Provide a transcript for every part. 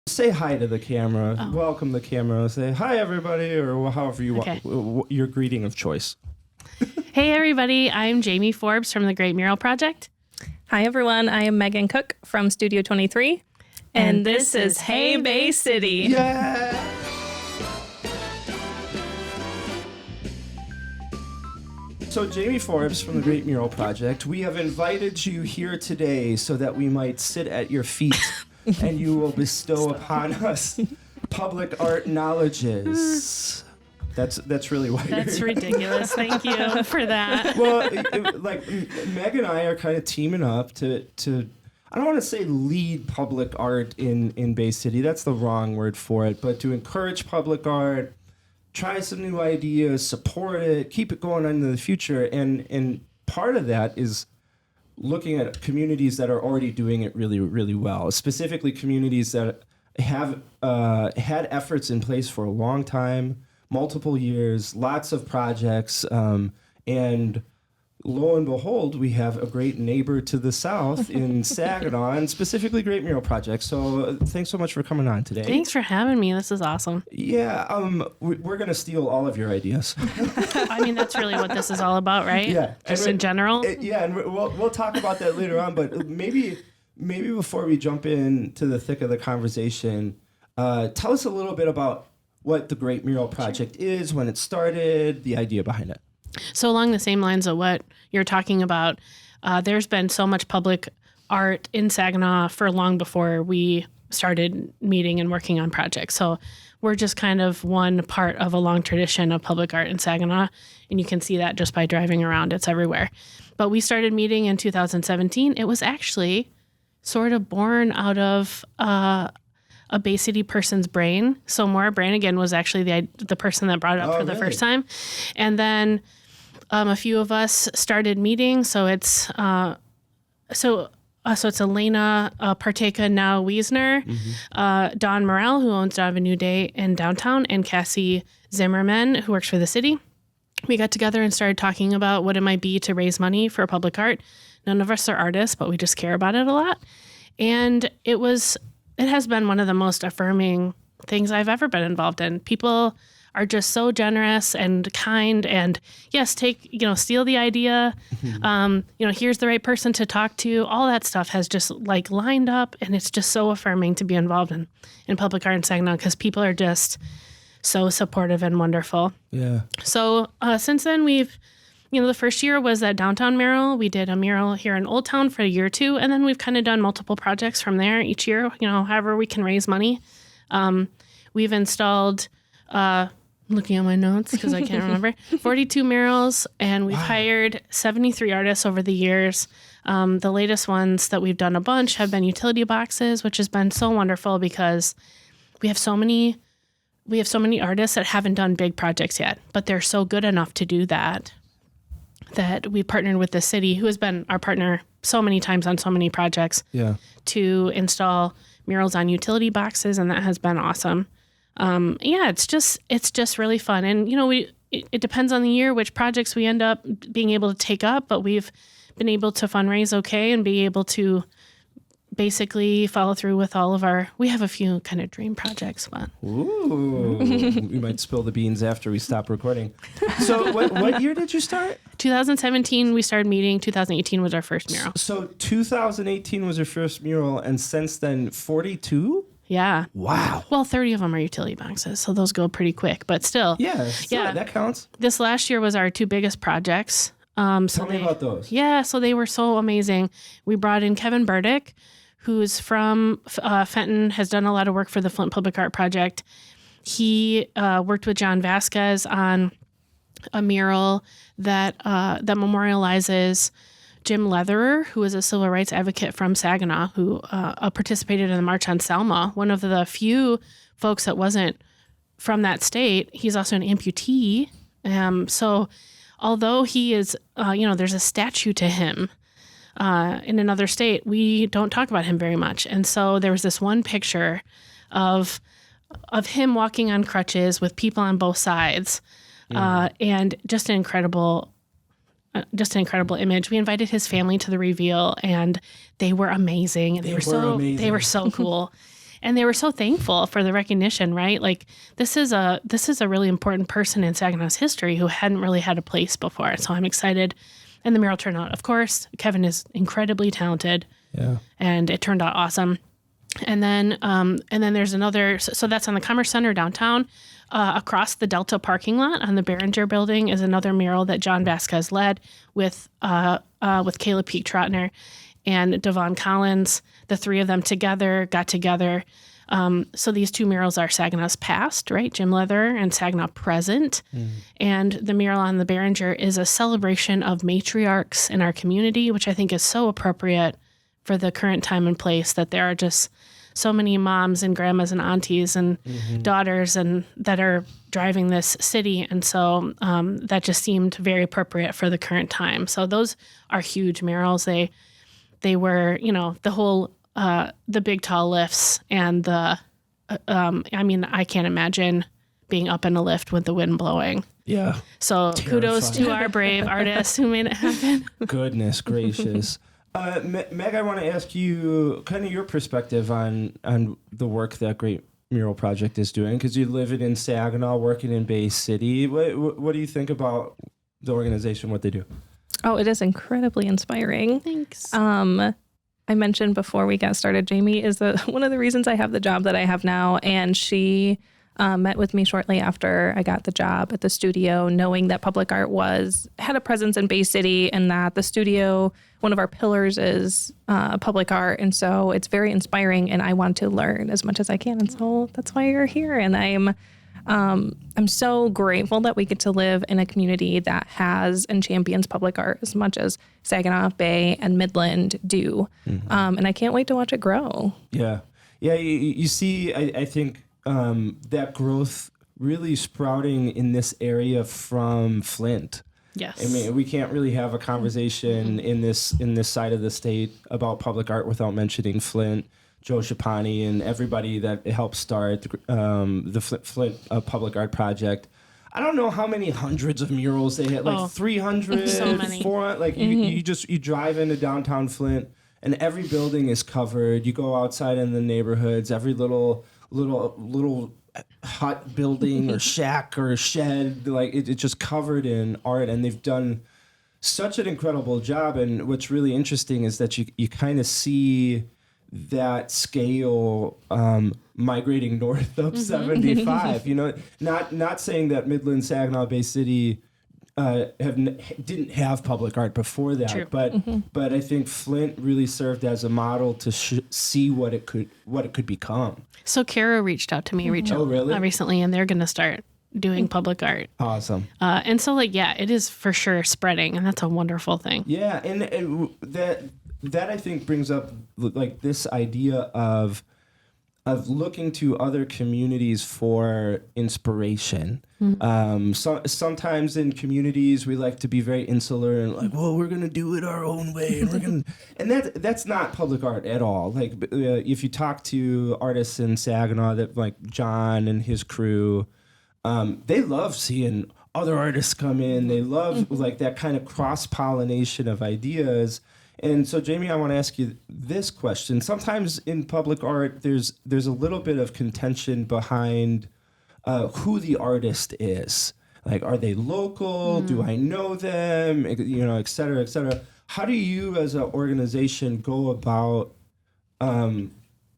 Say hi to the camera. Oh. Welcome the camera. Say hi, everybody, or however you Okay. want your greeting of choice. Hey, everybody. I'm Jamie Forbes from the Great Mural Project. Hi, everyone. I am Megan Cook from Studio 23. And this is Hey Bay City. Yeah. So, Jamie Forbes from the Great Mural Project, we have invited you here today so that we might sit at your feet and you will bestow upon us public art knowledges. That's really why That's you're here. ridiculous. Thank you for that. Well, like Meg and I are kind of teaming up to I don't want to say lead public art in Bay City. That's the wrong word for it. But to encourage public art, try some new ideas, support it, keep it going into the future. And part of that is looking at communities that are already doing it really, really well. Specifically, communities that have had efforts in place for a long time, multiple years, lots of projects, and lo and behold, we have a great neighbor to the south in Saginaw, and specifically Great Mural Project. So thanks so much for coming on today. Thanks for having me. This is awesome. Yeah, we're going to steal all of your ideas. I mean, that's really what this is all about, right? Yeah. Just in general. Yeah, and we'll talk about that later on, but maybe before we jump into the thick of the conversation, tell us a little bit about what the Great Mural Project is, when it started, the idea behind it. So along the same lines of what you're talking about, there's been so much public art in Saginaw for long before we started meeting and working on projects. So we're just kind of one part of a long tradition of public art in Saginaw, and you can see that just by driving around. It's everywhere. But we started meeting in 2017. It was actually sort of born out of a Bay City person's brain. So Maura Brannigan was actually the person that brought it up for the really? first time. And then a few of us started meeting. So it's it's Elena Parteka now Wiesner, Don Mural, who owns Donovan New Day in downtown, and Cassie Zimmerman, who works for the city. We got together and started talking about what it might be to raise money for public art. None of us are artists, but we just care about it a lot. And it has been one of the most affirming things I've ever been involved in. People are just so generous and kind, and yes, steal the idea. Here's the right person to talk to. All that stuff has just like lined up, and it's just so affirming to be involved in public art in Saginaw because people are just so supportive and wonderful. Yeah. So since then we've, the first year was at Downtown Mural. We did a mural here in Old Town for a year or two, and then we've kind of done multiple projects from there each year, however we can raise money. We've installed, looking at my notes because I can't remember, 42 murals, and we've hired 73 artists over the years. The latest ones that we've done a bunch have been utility boxes, which has been so wonderful because we have so many artists that haven't done big projects yet, but they're so good enough to do that we partnered with the city, who has been our partner so many times on so many projects, to install murals on utility boxes, and that has been awesome. It's just really fun, and it depends on the year which projects we end up being able to take up, but we've been able to fundraise okay and be able to basically follow through with all of we have a few kind of dream projects. But Ooh, we might spill the beans after we stop recording. So what year did you start? 2017, we started meeting. 2018 was our first mural. So 2018 was your first mural, and since then, 42? Yeah. Wow. Well, 30 of them are utility boxes, so those go pretty quick, but still. Yeah, that counts. This last year was our two biggest projects. Tell me about those. Yeah, so they were so amazing. We brought in Kevin Burdick, who's from Fenton, has done a lot of work for the Flint Public Art Project. He worked with John Vasquez on a mural that memorializes Jim Leatherer, who is a civil rights advocate from Saginaw, who participated in the March on Selma, one of the few folks that wasn't from that state. He's also an amputee. So although he is, there's a statue to him in another state, we don't talk about him very much. And so there was this one picture of him walking on crutches with people on both sides, and just an incredible image. We invited his family to the reveal, and they were amazing. And they were so cool. and they were so thankful for the recognition, right? Like this is a really important person in Saginaw's history who hadn't really had a place before. So I'm excited. And the mural turned out, of course, Kevin is incredibly talented. Yeah. And it turned out awesome. And then there's another, so that's on the Commerce Center downtown. Across the Delta parking lot on the Behringer building is another mural that John Vasquez led with Caleb Peak Trotner and Devon Collins. The three of them got together. So these two murals are Saginaw's past, right? Jim Leather and Saginaw present. And the mural on the Behringer is a celebration of matriarchs in our community, which I think is so appropriate for the current time and place, that there are just so many moms and grandmas and aunties and daughters and that are driving this city. And so that just seemed very appropriate for the current time. So those are huge murals. They were, the whole, the big tall lifts and the, I can't imagine being up in a lift with the wind blowing. Yeah. So kudos to our brave artists who made it happen. Goodness gracious. Meg, I want to ask you kind of your perspective on the work that Great Mural Project is doing, because you live in Saginaw, working in Bay City. What do you think about the organization, what they do? Oh, it is incredibly inspiring. Thanks. I mentioned before we got started, Jamie is one of the reasons I have the job that I have now, and she met with me shortly after I got the job at the studio, knowing that public art had a presence in Bay City, and that the studio, one of our pillars is public art. And so it's very inspiring, and I want to learn as much as I can. And so that's why you're here. And I'm so grateful that we get to live in a community that has and champions public art as much as Saginaw, Bay, and Midland do. And I can't wait to watch it grow. Yeah. Yeah. You see, I think, that growth really sprouting in this area from Flint. Yes. I mean, we can't really have a conversation in this side of the state about public art without mentioning Flint, Joe Schipani, and everybody that helped start the Flint Public Art Project. I don't know how many hundreds of murals they had, like 300, so many. 400. Like you drive into downtown Flint, and every building is covered. You go outside in the neighborhoods, every little hut building or shack or shed, like it's just covered in art, and they've done such an incredible job. And what's really interesting is that you kind of see that scale migrating north up 75. Not saying that Midland, Saginaw, Bay City didn't have public art before that. True. But I think Flint really served as a model to see what it could become. So Kara reached out to me recently, and they're going to start doing public art. Awesome. And so it is for sure spreading, and that's a wonderful thing. Yeah, and that I think brings up like this idea of looking to other communities for inspiration. Sometimes in communities we like to be very insular and like, well, we're gonna do it our own way, and that's not public art at all. Like if you talk to artists in Saginaw, that like John and his crew, they love seeing other artists come in. They love like that kind of cross-pollination of ideas. And so, Jamie, I want to ask you this question. Sometimes in public art, there's a little bit of contention behind who the artist is. Like, are they local? Do I know them? Et cetera, et cetera. How do you, as an organization, go about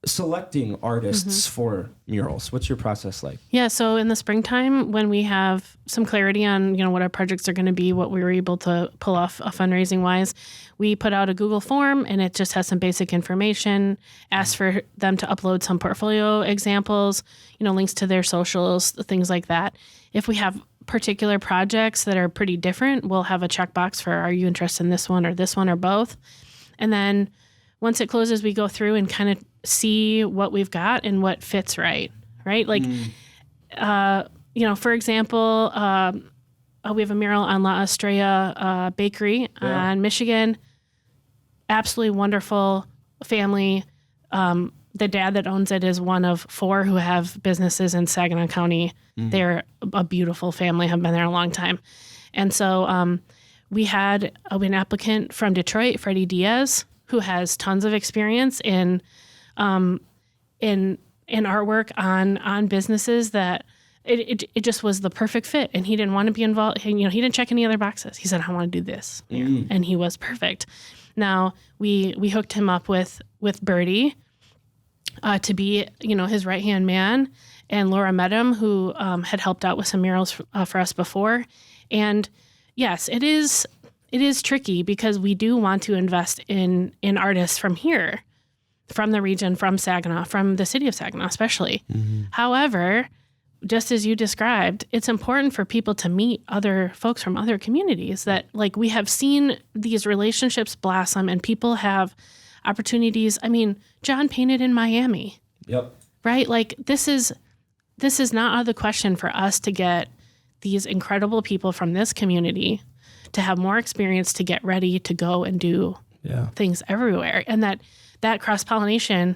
selecting artists for murals? What's your process like? Yeah, so in the springtime, when we have some clarity on what our projects are going to be, what we were able to pull off fundraising wise, we put out a Google form, and it just has some basic information, asks for them to upload some portfolio examples, links to their socials, things like that. If we have particular projects that are pretty different, we'll have a checkbox for, are you interested in this one or both? And then once it closes, we go through and kind of see what we've got and what fits right? Like, for example, we have a mural on La Estrella Bakery on Michigan. Absolutely wonderful family. The dad that owns it is one of 4 who have businesses in Saginaw County. They're a beautiful family, have been there a long time. And so we had an applicant from Detroit, Freddie Diaz, who has tons of experience in and artwork on businesses that it just was the perfect fit. And he didn't want to be involved. He didn't check any other boxes. He said, I want to do this. And he was perfect. Now we hooked him up with Birdie to be, his right-hand man, and Laura Medham, who had helped out with some murals for us before. And yes, it is tricky because we do want to invest in artists from here, from the region, from Saginaw, from the city of Saginaw especially. However, just as you described, it's important for people to meet other folks from other communities that, like, we have seen these relationships blossom and people have opportunities. I mean, John painted in Miami. Yep. Right? Like, this is not out of the question for us to get these incredible people from this community to have more experience to get ready to go and do things everywhere. And that cross-pollination,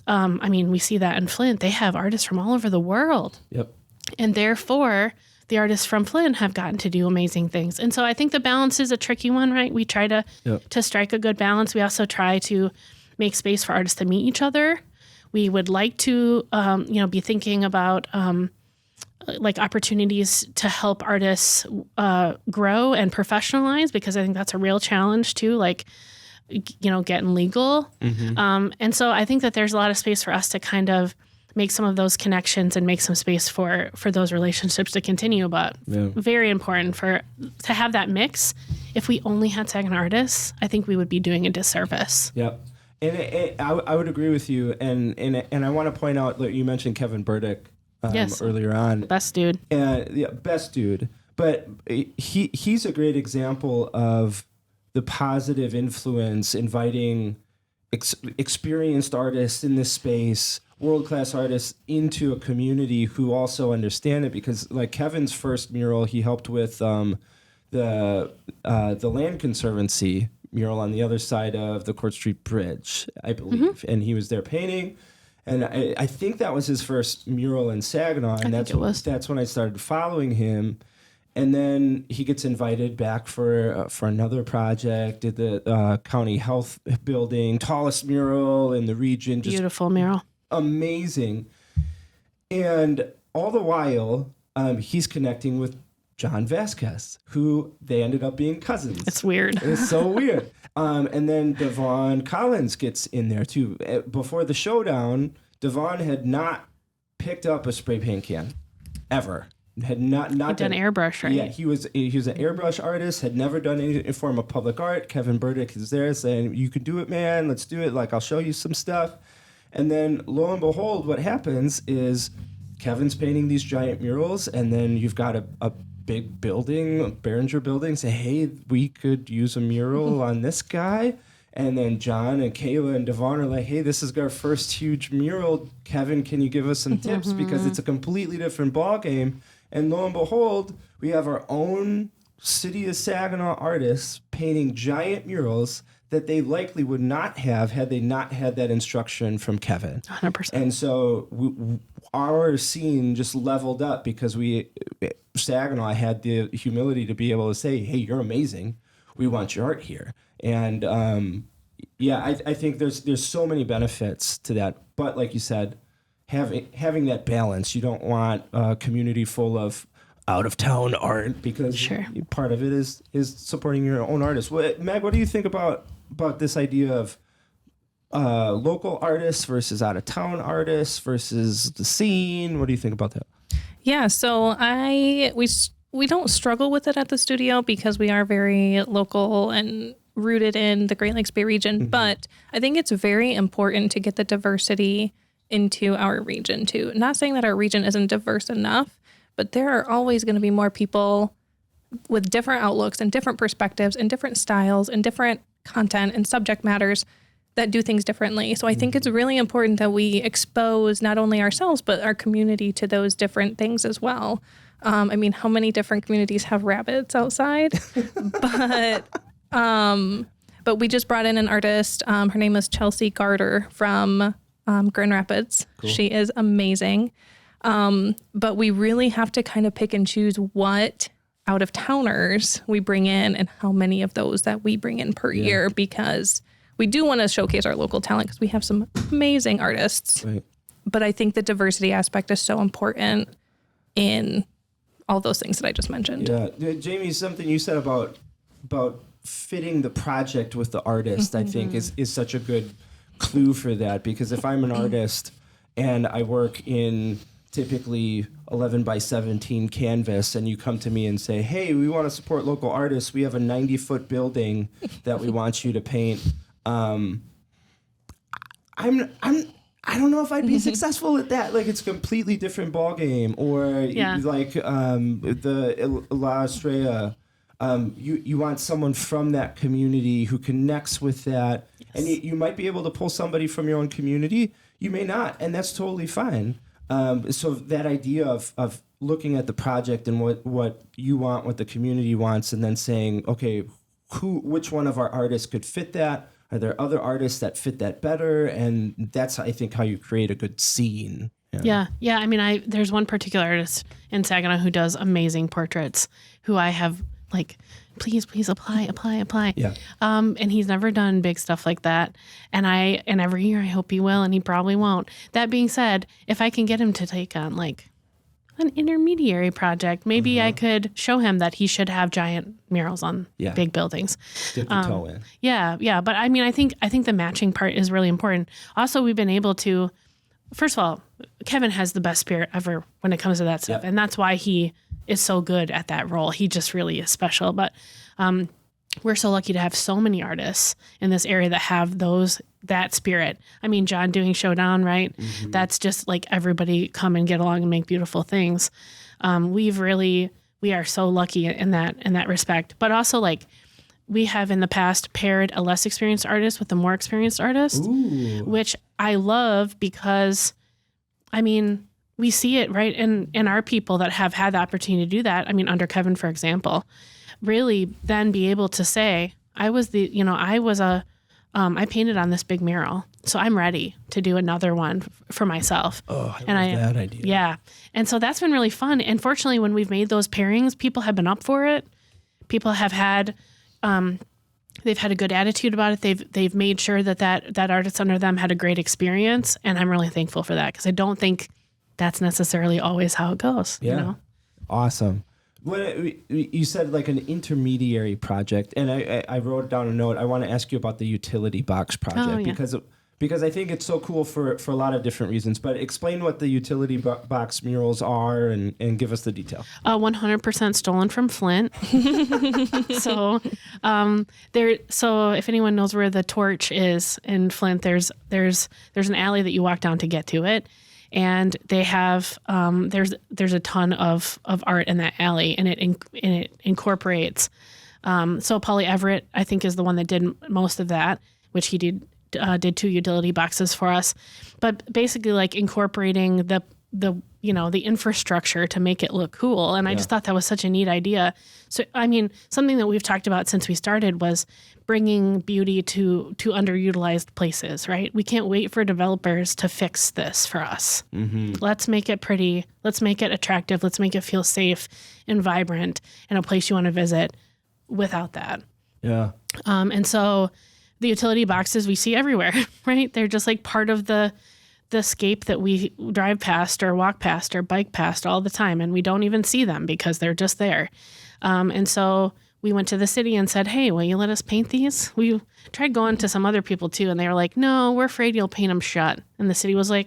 we see that in Flint. They have artists from all over the world. Yep. And therefore, the artists from Flint have gotten to do amazing things. And so I think the balance is a tricky one, right? We try to strike a good balance. We also try to make space for artists to meet each other. We would like to, be thinking about like opportunities to help artists grow and professionalize, because I think that's a real challenge too, like, getting legal. And so I think that there's a lot of space for us to kind of make some of those connections and make some space for those relationships to continue. But very important to have that mix. If we only had Saginaw artists, I think we would be doing a disservice. Yep. And I would agree with you. And I want to point out that you mentioned Kevin Burdick earlier on. Best dude. Best dude. But he's a great example of the positive influence, inviting experienced artists in this space, world-class artists into a community who also understand it. Because, like, Kevin's first mural, he helped with the Land Conservancy mural on the other side of the Court Street Bridge, I believe. And he was there painting. And I think that was his first mural in Saginaw. And that's when I started following him. And then he gets invited back for another project, did the county health building, tallest mural in the region. Beautiful mural. Amazing. And all the while, he's connecting with John Vasquez, who they ended up being cousins. It's weird. It's so weird. And then Devon Collins gets in there too. Before the showdown, Devon had not picked up a spray paint can ever. Had not done airbrush, right? Yeah, he was an airbrush artist. Had never done any form of public art. Kevin Burdick is there saying, "You can do it, man. Let's do it. Like, I'll show you some stuff." And then lo and behold, what happens is Kevin's painting these giant murals, and then you've got a big building, a Behringer building, say, "Hey, we could use a mural on this guy." And then John and Kayla and Devon are like, "Hey, this is our first huge mural. Kevin, can you give us some tips? Because it's a completely different ball game." And lo and behold, we have our own City of Saginaw artists painting giant murals that they likely would not have had they not had that instruction from Kevin. 100%. And so our scene just leveled up because Saginaw had the humility to be able to say, "Hey, you're amazing. We want your art here." And I think there's so many benefits to that. But like you said, having that balance. You don't want a community full of out-of-town art, because part of it is supporting your own artists. Meg, what do you think about this idea of local artists versus out-of-town artists versus the scene? What do you think about that? Yeah, so we don't struggle with it at the studio because we are very local and rooted in the Great Lakes Bay region. But I think it's very important to get the diversity into our region too. Not saying that our region isn't diverse enough, but there are always going to be more people with different outlooks and different perspectives and different styles and different content and subject matters that do things differently. So I think it's really important that we expose not only ourselves, but our community to those different things as well. How many different communities have rabbits outside? But we just brought in an artist. Her name is Chelsea Garter from Grand Rapids. Cool. She is amazing. But we really have to kind of pick and choose what out-of-towners we bring in and how many of those that we bring in per year, because we do want to showcase our local talent because we have some amazing artists. Right. But I think the diversity aspect is so important in all those things that I just mentioned. Yeah, Jamie, something you said about fitting the project with the artist, I think is such a good clue for that, because if I'm an artist and I work in typically 11 by 17 canvas and you come to me and say, hey, we want to support local artists, we have a 90-foot building that we want you to paint, I don't know if I'd be successful at that. Like, it's a completely different ballgame. Or like the La Estrella, you want someone from that community who connects with that. Yes. And you might be able to pull somebody from your own community. You may not, and that's totally fine. So that idea of looking at the project and what you want, what the community wants, and then saying, okay, which one of our artists could fit that? Are there other artists that fit that better? And that's, I think, how you create a good scene. Yeah. I mean, there's one particular artist in Saginaw who does amazing portraits, who I have like, please apply. Yeah. And he's never done big stuff like that. And every year I hope he will, and he probably won't. That being said, if I can get him to take on like an intermediary project, maybe I could show him that he should have giant murals on big buildings. Dip your toe in. Yeah. But I mean, I think the matching part is really important. Also, we've been able to, first of all, Kevin has the best spirit ever when it comes to that stuff. Yep. And that's why he is so good at that role. He just really is special. But we're so lucky to have so many artists in this area that have that spirit. I mean, John doing Showdown, right? Mm-hmm. That's just like everybody come and get along and make beautiful things. We are so lucky in that respect. But also, like, we have in the past paired a less experienced artist with a more experienced artist, which I love, because, I mean, we see it right in our people that have had the opportunity to do that. I mean, under Kevin, for example, really then be able to say, I painted on this big mural, so I'm ready to do another one for myself. Oh, I love that idea. Yeah. And so that's been really fun. And fortunately, when we've made those pairings, people have been up for it. People have had, they've had a good attitude about it. They've made sure that artist under them had a great experience. And I'm really thankful for that, because I don't think that's necessarily always how it goes. Yeah. You know? Awesome. You said like an intermediary project, and I wrote down a note. I want to ask you about the utility box project, because I think it's so cool for a lot of different reasons. But explain what the utility box murals are, and give us the detail. 100% stolen from Flint. So if anyone knows where the Torch is in Flint, there's an alley that you walk down to get to it. And they have there's a ton of art in that alley, and it incorporates. So Paulie Everett, I think, is the one that did most of that, which he did 2 utility boxes for us. But basically, like, incorporating the infrastructure to make it look cool. And I just thought that was such a neat idea. So, I mean, something that we've talked about since we started was bringing beauty to underutilized places, right? We can't wait for developers to fix this for us. Mm-hmm. Let's make it pretty. Let's make it attractive. Let's make it feel safe and vibrant and a place you want to visit without that. Yeah. And so the utility boxes we see everywhere, right? They're just like part of the scape that we drive past or walk past or bike past all the time, and we don't even see them because they're just there. And so we went to the city and said, hey, will you let us paint these? We tried going to some other people too, and they were like, no, we're afraid you'll paint them shut. And the city was like,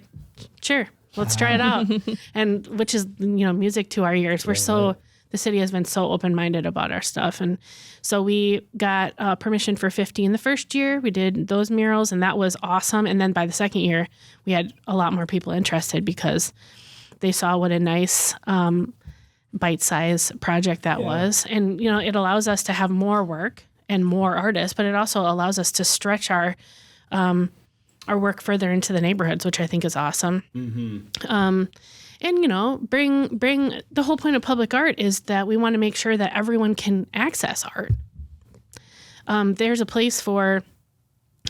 sure, let's try it out. And which is, music to our ears. The city has been so open-minded about our stuff. And so we got permission for 15 the first year. We did those murals, and that was awesome. And then by the second year, we had a lot more people interested, because they saw what a nice bite-sized project that was. And, it allows us to have more work and more artists, but it also allows us to stretch our work further into the neighborhoods, which I think is awesome. Mm-hmm. And, bring the whole point of public art is that we want to make sure that everyone can access art. There's a place for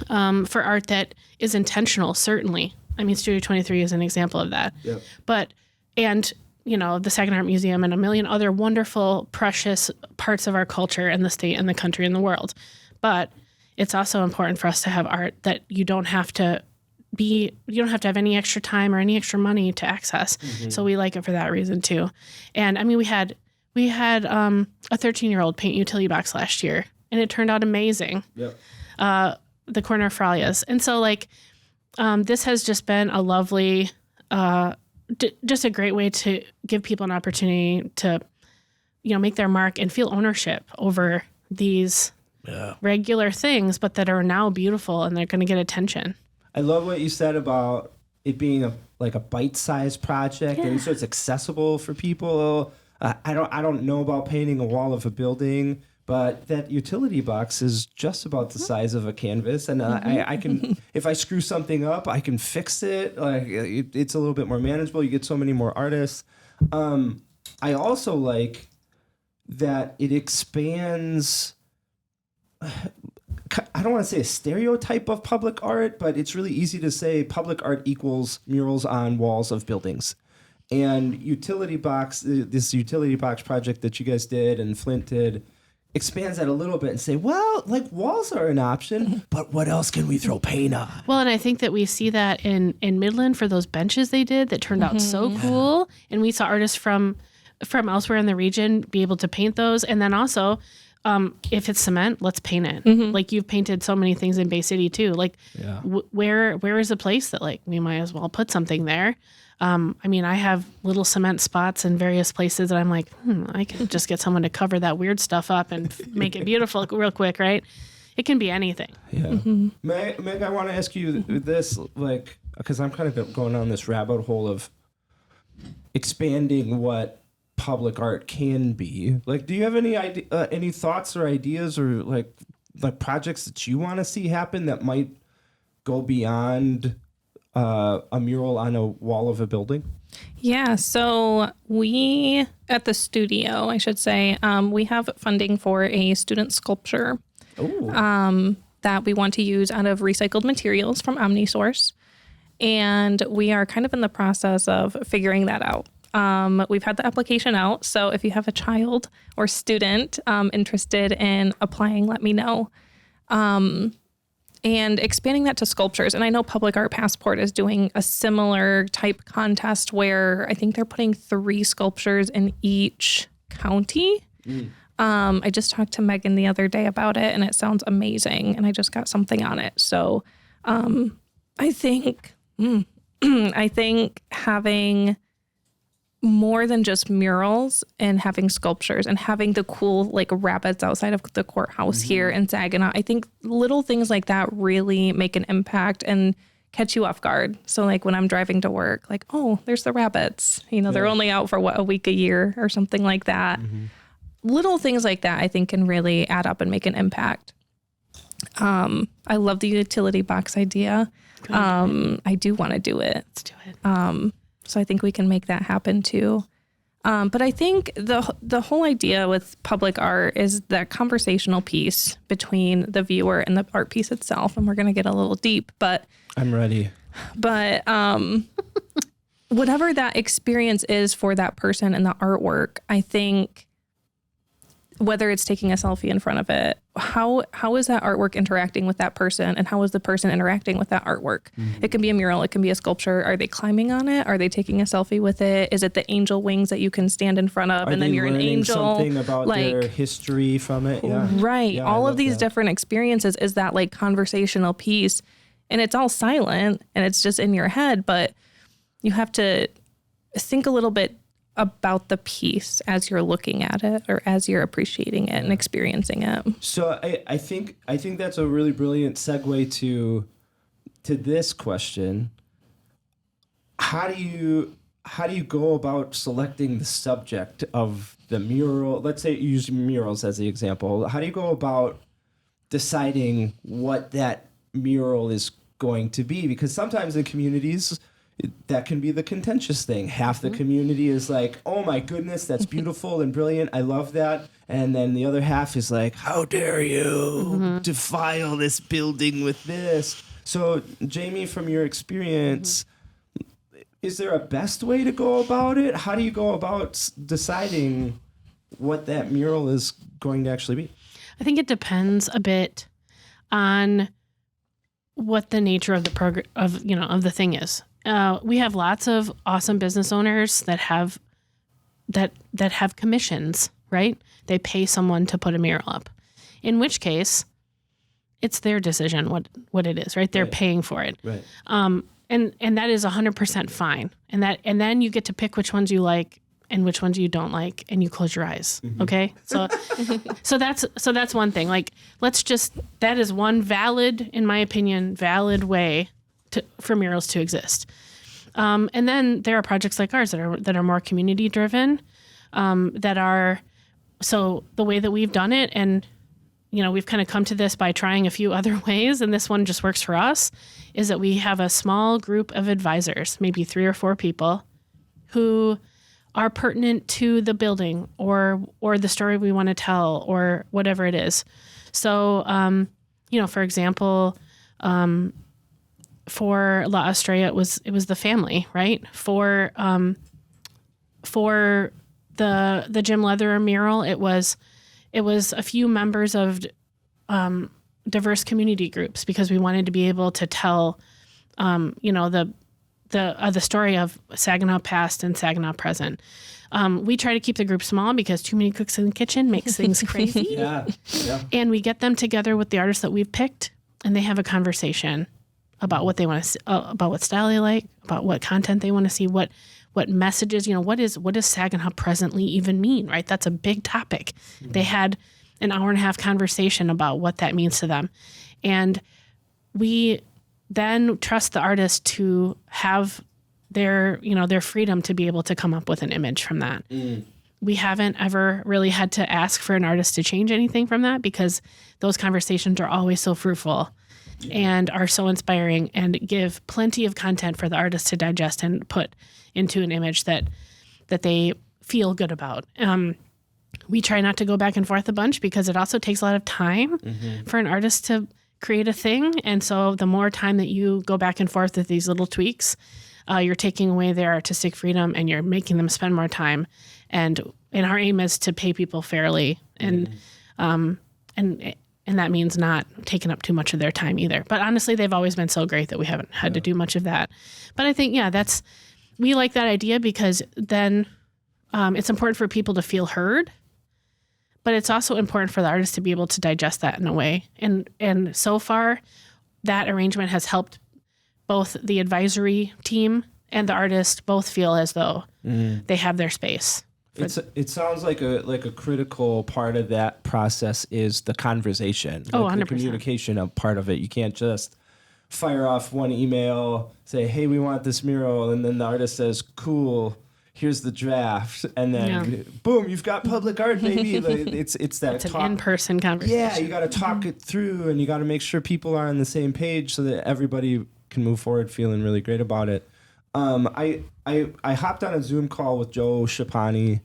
art that is intentional, certainly. I mean, Studio 23 is an example of that. Yep. The Saginaw Art Museum and a million other wonderful, precious parts of our culture and the state and the country and the world. But it's also important for us to have art that you don't have to you don't have to have any extra time or any extra money to access. So we like it for that reason too. And I mean, we had a 13-year-old paint utility box last year, and it turned out amazing. Yep. The corner of Fralia's. And so like, this has just been a lovely, just a great way to give people an opportunity to, make their mark and feel ownership over these regular things, but that are now beautiful and they're going to get attention. I love what you said about it being a bite-sized project, and so it's accessible for people. I don't know about painting a wall of a building, but that utility box is just about the size of a canvas, and I can, if I screw something up, I can fix it. Like it's a little bit more manageable. You get so many more artists. I also like that it expands. I don't want to say a stereotype of public art, but it's really easy to say public art equals murals on walls of buildings. And this utility box project that you guys did and Flint did, expands that a little bit and say, well, like walls are an option, but what else can we throw paint on? Well, and I think that we see that in Midland for those benches they did that turned out so cool. And we saw artists from elsewhere in the region be able to paint those. And then also, if it's cement, let's paint it. Like you've painted so many things in Bay City too. Like where is a place that like we might as well put something there? I mean, I have little cement spots in various places that I'm like, I can just get someone to cover that weird stuff up and make it beautiful real quick, right? It can be anything. Yeah. Meg, I want to ask you this, like, because I'm kind of going on this rabbit hole of expanding what public art can be. Like, do you have any thoughts or ideas or like projects that you want to see happen that might go beyond a mural on a wall of a building? Yeah, so we, at the studio, I should say, we have funding for a student sculpture that we want to use out of recycled materials from OmniSource. And we are kind of in the process of figuring that out. We've had the application out, so if you have a child or student interested in applying, let me know. And expanding that to sculptures. And I know Public Art Passport is doing a similar type contest where I think they're putting 3 sculptures in each county. I just talked to Megan the other day about it, and it sounds amazing. And I just got something on it. So I think having more than just murals and having sculptures and having the cool like rabbits outside of the courthouse here in Saginaw, I think little things like that really make an impact and catch you off guard. So like when I'm driving to work, like, oh, there's the rabbits, they're only out for a week a year or something like that. Little things like that I think can really add up and make an impact. I love the utility box idea. I do want to do it. Let's do it. So I think we can make that happen too. But I think the whole idea with public art is that conversational piece between the viewer and the art piece itself. And we're going to get a little deep, but I'm ready. But whatever that experience is for that person and the artwork, I think whether it's taking a selfie in front of it, how is that artwork interacting with that person, and how is the person interacting with that artwork? It can be a mural, it can be a sculpture. Are they climbing on it? Are they taking a selfie with it? Is it the angel wings that you can stand in front of and then you're an angel? Something about their history from it, right. Yeah, all of these different experiences is that like conversational piece, and it's all silent and it's just in your head, but you have to think a little bit about the piece as you're looking at it or as you're appreciating it and experiencing it. So I think that's a really brilliant segue to this question. How do you go about selecting the subject of the mural? Let's say you use murals as the example. How do you go about deciding what that mural is going to be? Because sometimes in communities, that can be the contentious thing. Half the community is like, oh my goodness, that's beautiful and brilliant. I love that. And then the other half is like, how dare you defile this building with this? So Jamie, from your experience, is there a best way to go about it? How do you go about deciding what that mural is going to actually be? I think it depends a bit on what the nature of the program of the thing is. We have lots of awesome business owners that have commissions, right? They pay someone to put a mural up. In which case, it's their decision what it is, right? They're paying for it. Right. And that is 100% fine. And then you get to pick which ones you like and which ones you don't like, and you close your eyes. Mm-hmm. Okay. So that's one thing. Like, that is one valid, in my opinion, valid way for murals to exist. And then there are projects like ours that are more community driven, so the way that we've done it, and we've kind of come to this by trying a few other ways, and this one just works for us, is that we have a small group of advisors, maybe 3 or 4 people, who are pertinent to the building or the story we want to tell or whatever it is. So, for example, for La Estrella, it was the family, right? For the Jim Leatherer mural, it was a few members of diverse community groups, because we wanted to be able to tell, the story of Saginaw past and Saginaw present. We try to keep the group small because too many cooks in the kitchen makes things crazy. Yeah. And we get them together with the artists that we've picked, and they have a conversation about what they want to see, about what style they like, about what content they want to see, what messages, what does Saginaw presently even mean, right? That's a big topic. Mm-hmm. They had an hour-and-a-half conversation about what that means to them. And we then trust the artist to have their freedom to be able to come up with an image from that. Mm. We haven't ever really had to ask for an artist to change anything from that, because those conversations are always so fruitful and are so inspiring and give plenty of content for the artist to digest and put into an image that they feel good about. We try not to go back and forth a bunch, because it also takes a lot of time for an artist to create a thing. And so the more time that you go back and forth with these little tweaks, you're taking away their artistic freedom and you're making them spend more time. And our aim is to pay people fairly. And that means not taking up too much of their time either. But honestly, they've always been so great that we haven't had to do much of that. But I think, we like that idea, because then it's important for people to feel heard, but it's also important for the artist to be able to digest that in a way. And so far, that arrangement has helped both the advisory team and the artist both feel as though they have their space. It sounds like a critical part of that process is the conversation. Oh, like 100%. The communication of part of it. You can't just fire off one email, say, hey, we want this mural, and then the artist says, cool, here's the draft, and then boom, you've got public art, baby. It's an in-person conversation. Yeah, you got to talk it through, and you got to make sure people are on the same page so that everybody can move forward feeling really great about it. I hopped on a Zoom call with Joe Schipani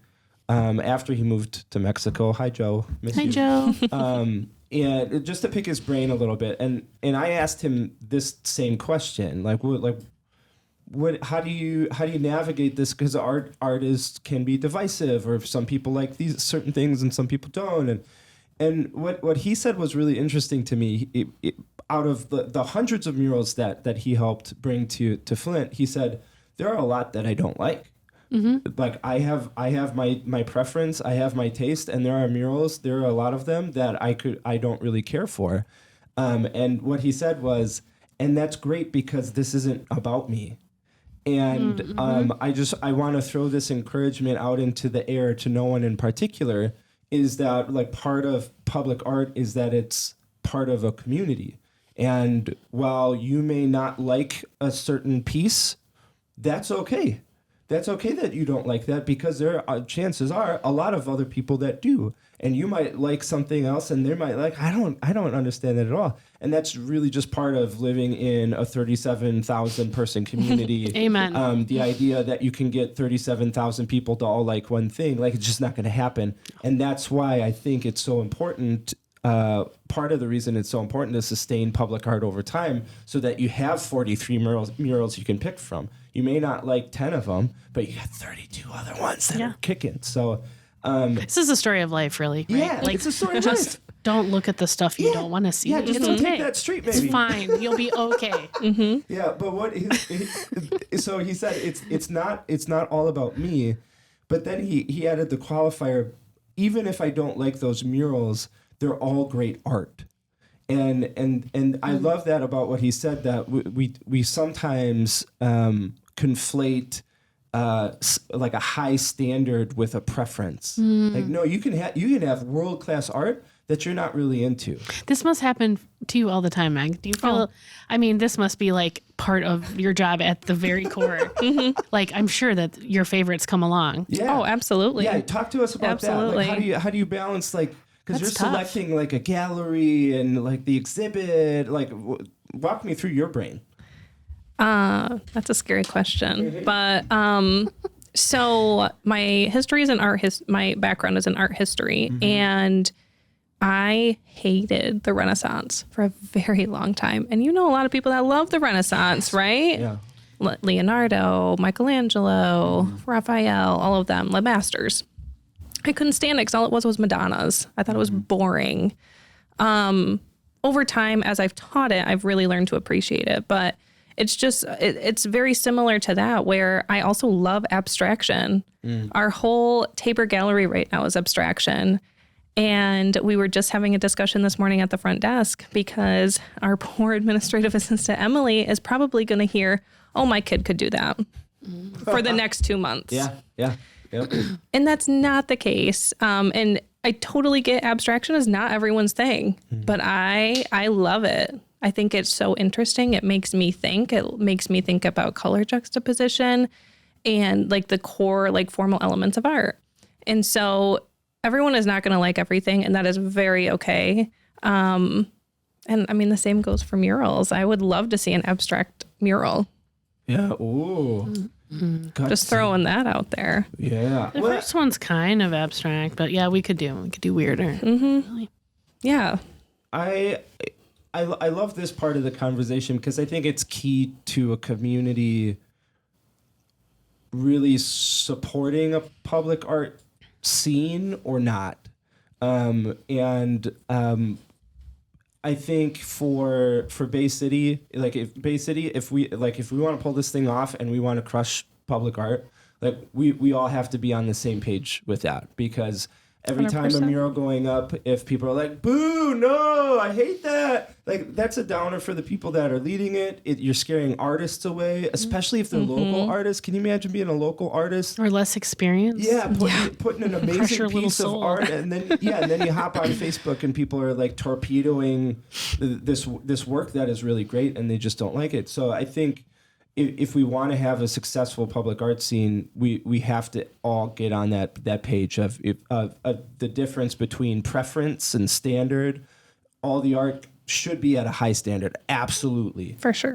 after he moved to Mexico. Hi, Joe. Miss you. Joe. And just to pick his brain a little bit, and I asked him this same question, how do you navigate this? Because artists can be divisive, or some people like these certain things and some people don't. And what he said was really interesting to me. Out of the hundreds of murals that he helped bring to Flint, he said there are a lot that I don't like. Mm-hmm. Like I have my preference, I have my taste, and there are a lot of them that I don't really care for. And what he said was, and that's great, because this isn't about me. And I want to throw this encouragement out into the air to no one in particular, is that like part of public art is that it's part of a community. And while you may not like a certain piece, that's okay. That's okay that you don't like that, because there are chances are a lot of other people that do, and you might like something else, and they might like, I don't understand that at all. And that's really just part of living in a 37,000 person community. Amen. The idea that you can get 37,000 people to all like one thing, like it's just not going to happen. And that's why I think it's so important. Part of the reason it's so important to sustain public art over time, so that you have 43 murals you can pick from. You may not like 10 of them, but you got 32 other ones that are kicking. So this is a story of life, really. Right? Yeah, it's a story of life. Don't look at the stuff you don't want to see. Yeah, just it's don't okay. take that street, maybe. It's fine. You'll be okay. Yeah, but what so he said it's not all about me, but then he added the qualifier, even if I don't like those murals, they're all great art. And I love that about what he said, that we sometimes conflate like a high standard with a preference. Like, no, you can have world-class art that you're not really into. This must happen to you all the time, Meg. Do you feel, I mean, this must be like part of your job at the very core. Like, I'm sure that your favorites come along. Yeah. Oh, absolutely. Yeah, talk to us about Absolutely. that. Like, how do you balance, like, because you're That's tough. selecting like a gallery and like the exhibit, like walk me through your brain. That's a scary question. But so my history is in my background is in art history, and I hated the Renaissance for a very long time. And you know a lot of people that love the Renaissance, right? Yeah. Leonardo, Michelangelo, Raphael, all of them, the masters. I couldn't stand it because all it was Madonnas. I thought it was boring. Over time, as I've taught it, I've really learned to appreciate it. But it's just, it's very similar to that, where I also love abstraction. Our whole Tabor Gallery right now is abstraction. And we were just having a discussion this morning at the front desk because our poor administrative assistant, Emily, is probably going to hear, oh, my kid could do that for the next 2 months. Yeah. Yep. And that's not the case. And I totally get abstraction is not everyone's thing, but I love it. I think it's so interesting. It makes me think. It makes me think about color juxtaposition and like the core, like formal elements of art. And so everyone is not going to like everything, and that is very okay. And I mean, the same goes for murals. I would love to see an abstract mural. Yeah. Ooh. Just throwing that out there. Yeah. The first one's kind of abstract, but yeah, we could do weirder. Really. Yeah. I love this part of the conversation because I think it's key to a community really supporting a public art scene or not. I think for Bay City, if we want to pull this thing off and we want to crush public art, like we all have to be on the same page with that, because every time a 100%. mural going up, if people are like, boo, no, I hate that, like that's a downer for the people that are leading it. You're scaring artists away, especially if they're local artists. Can you imagine being a local artist? Or less experience. Yeah, putting an Crush your amazing little piece of soul. art, and then you hop on Facebook and people are like torpedoing this work that is really great, and they just don't like it. So I think if we want to have a successful public art scene, we have to all get on that page of the difference between preference and standard. All the art should be at a high standard, absolutely. For sure.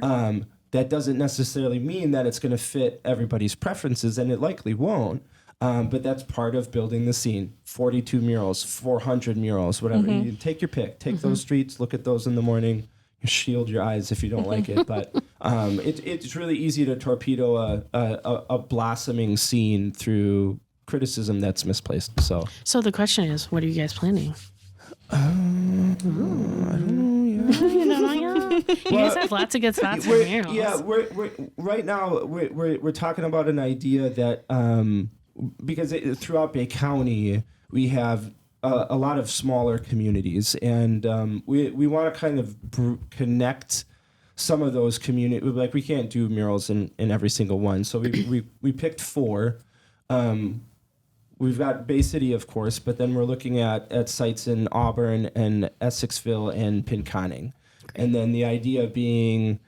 That doesn't necessarily mean that it's going to fit everybody's preferences, and it likely won't. But that's part of building the scene. 42 murals, 400 murals, whatever. You take your pick. Take those streets, look at those in the morning. Shield your eyes if you don't like it. But it's really easy to torpedo a blossoming scene through criticism that's misplaced. So the question is, what are you guys planning? I don't know. You guys have lots of good spots for murals. Yeah, we're right now we're talking about an idea that because throughout Bay County we have a lot of smaller communities, and we want to kind of connect some of those communities. Like, we can't do murals in every single one, so we picked 4. We've got Bay City, of course, but then we're looking at sites in Auburn and Essexville and Pinconning. And then the idea being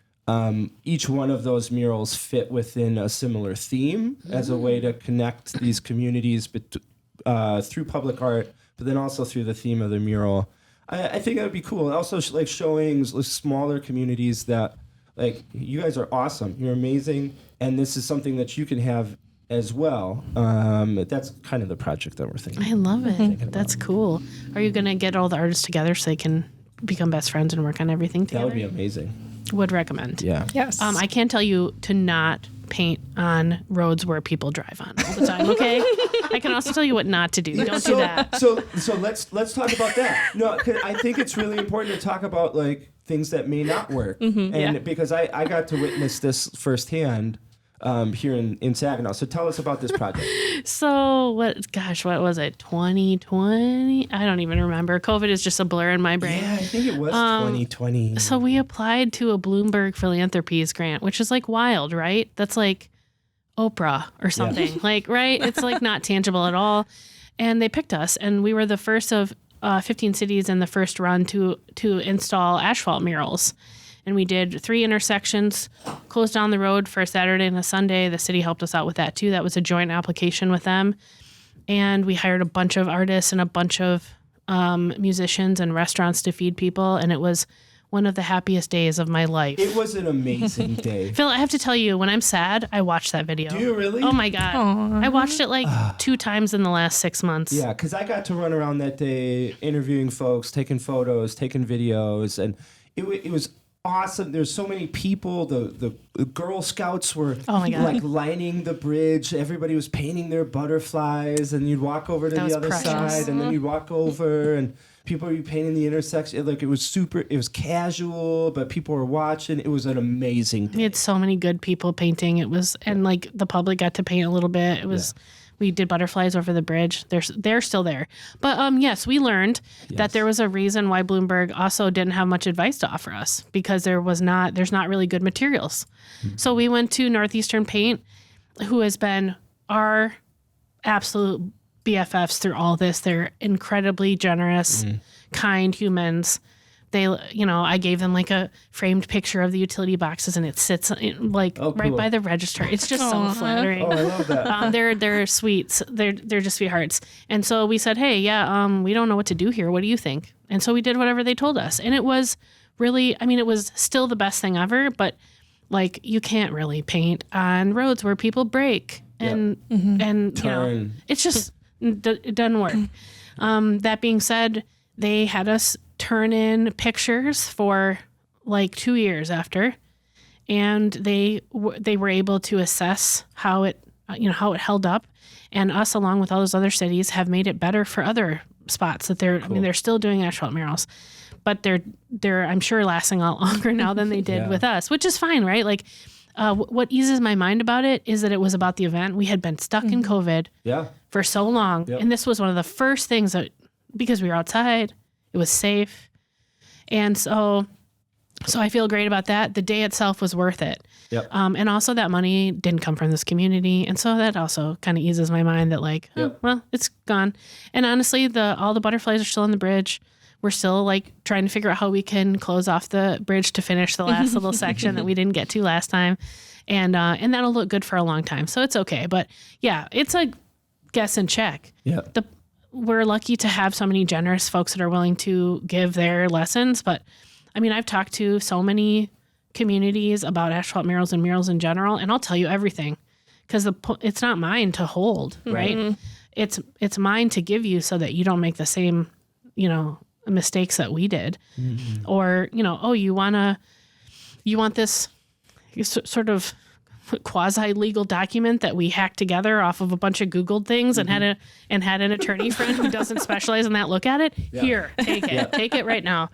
each one of those murals fit within a similar theme as a way to connect these communities through public art, but then also through the theme of the mural. I think that would be cool. Also, like, showing smaller communities that, like, you guys are awesome. You're amazing. And this is something that you can have as well. That's kind of the project that we're thinking. I love it. That's cool. Are you going to get all the artists together so they can become best friends and work on everything together? That would be amazing. Would recommend. Yeah. Yes. I can't tell you to not paint on roads where people drive on all the time. Okay, I can also tell you what not to do. Don't do that. So let's talk about that. No, 'cause I think it's really important to talk about like things that may not work, and because I got to witness this firsthand here in Saginaw. So tell us about this project. So what was it? 2020? I don't even remember. COVID is just a blur in my brain. Yeah, I think it was 2020. So we applied to a Bloomberg Philanthropies grant, which is like wild, right? That's like Oprah or something. Yeah. Like, right? It's like not tangible at all. And they picked us, and we were the first of 15 cities in the first run to install asphalt murals. And we did 3 intersections, closed down the road for a Saturday and a Sunday. The city helped us out with that too. That was a joint application with them. And we hired a bunch of artists and a bunch of musicians and restaurants to feed people. And it was one of the happiest days of my life. It was an amazing day. Phil, I have to tell you, when I'm sad, I watch that video. Do you really? Oh my God. Aww. I watched it like 2 times in the last 6 months. Yeah, because I got to run around that day interviewing folks, taking photos, taking videos. And it was awesome. There's so many people. The Girl Scouts were like lining the bridge. Everybody was painting their butterflies, and you'd walk over to the other side, and then you'd walk over, and people would be painting the intersection. Like it was casual, but people were watching. It was an amazing day. We had so many good people painting. It was, and like the public got to paint a little bit. It was. Yeah. We did butterflies over the bridge. They're still there. But yes, we learned that there was a reason why Bloomberg also didn't have much advice to offer us, because there's not really good materials. Mm-hmm. So we went to Northeastern Paint, who has been our absolute BFFs through all this. They're incredibly generous, kind humans. They, I gave them like a framed picture of the utility boxes, and it sits right by the register. It's just so flattering. Oh, I love that. They're sweets. They're just sweethearts. And so we said, hey, we don't know what to do here. What do you think? And so we did whatever they told us. And it was really, it was still the best thing ever, but like you can't really paint on roads where people break and it's just, it doesn't work. That being said, they had us turn in pictures for like 2 years after, and they were able to assess how it held up, and us along with all those other cities have made it better for other spots that they're still doing asphalt murals, but they're I'm sure lasting a lot longer now than they did with us, which is fine, right? Like what eases my mind about it is that it was about the event. We had been stuck in COVID for so long, and this was one of the first things that, because we were outside, it was safe. And so I feel great about that. The day itself was worth it. Yep. And also that money didn't come from this community. And so that also kind of eases my mind that like, well, it's gone. And honestly, all the butterflies are still on the bridge. We're still like trying to figure out how we can close off the bridge to finish the last little section that we didn't get to last time. And that'll look good for a long time. So it's okay. But yeah, it's a guess and check. Yeah. We're lucky to have so many generous folks that are willing to give their lessons. But I've talked to so many communities about asphalt murals and murals in general, and I'll tell you everything, because it's not mine to hold, right? Mm-hmm. It's mine to give you so that you don't make the same, mistakes that we did. Mm-hmm. Or, you want this sort of quasi-legal document that we hacked together off of a bunch of Googled things and had an attorney friend who doesn't specialize in that look at it. Yeah. Here, take it. Take it right now.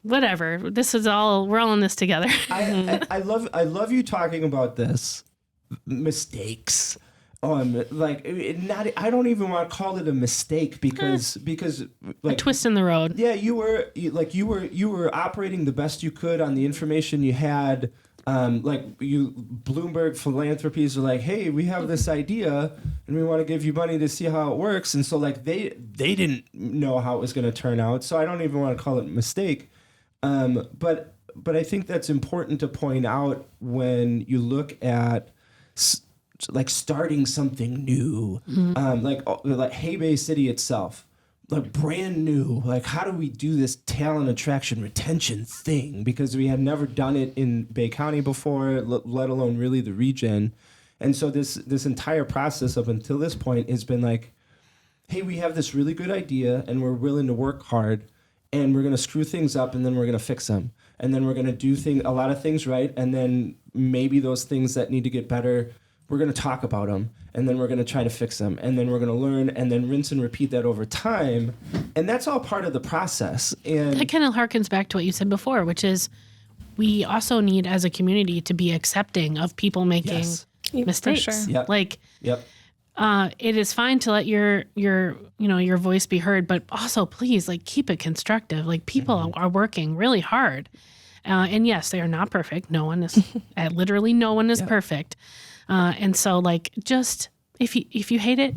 Whatever. We're all in this together. I love you talking about this mistakes. I don't even want to call it a mistake because like, a twist in the road. Yeah, you were operating the best you could on the information you had. Bloomberg Philanthropies are like, hey, we have this idea and we want to give you money to see how it works. And so like they didn't know how it was going to turn out. So I don't even want to call it a mistake. But I think that's important to point out when you look at like starting something new, like Hay Bay City itself. Like brand new, like how do we do this talent attraction retention thing? Because we had never done it in Bay County before, let alone really the region. And so this entire process up until this point has been like, hey, we have this really good idea and we're willing to work hard. and we're going to screw things up, and then we're going to fix them. And then we're going to do a lot of things right, and then maybe those things that need to get better, we're going to talk about them, and then we're going to try to fix them, and then we're going to learn, and then rinse and repeat that over time. And that's all part of the process. And that kind of harkens back to what you said before, which is we also need as a community to be accepting of people making mistakes. For sure. Yep. Like, Yep. it is fine to let your voice be heard, but also please, like, keep it constructive. Like, people are working really hard. And yes, they are not perfect. No one is, literally no one is perfect. And so, like, just if you hate it.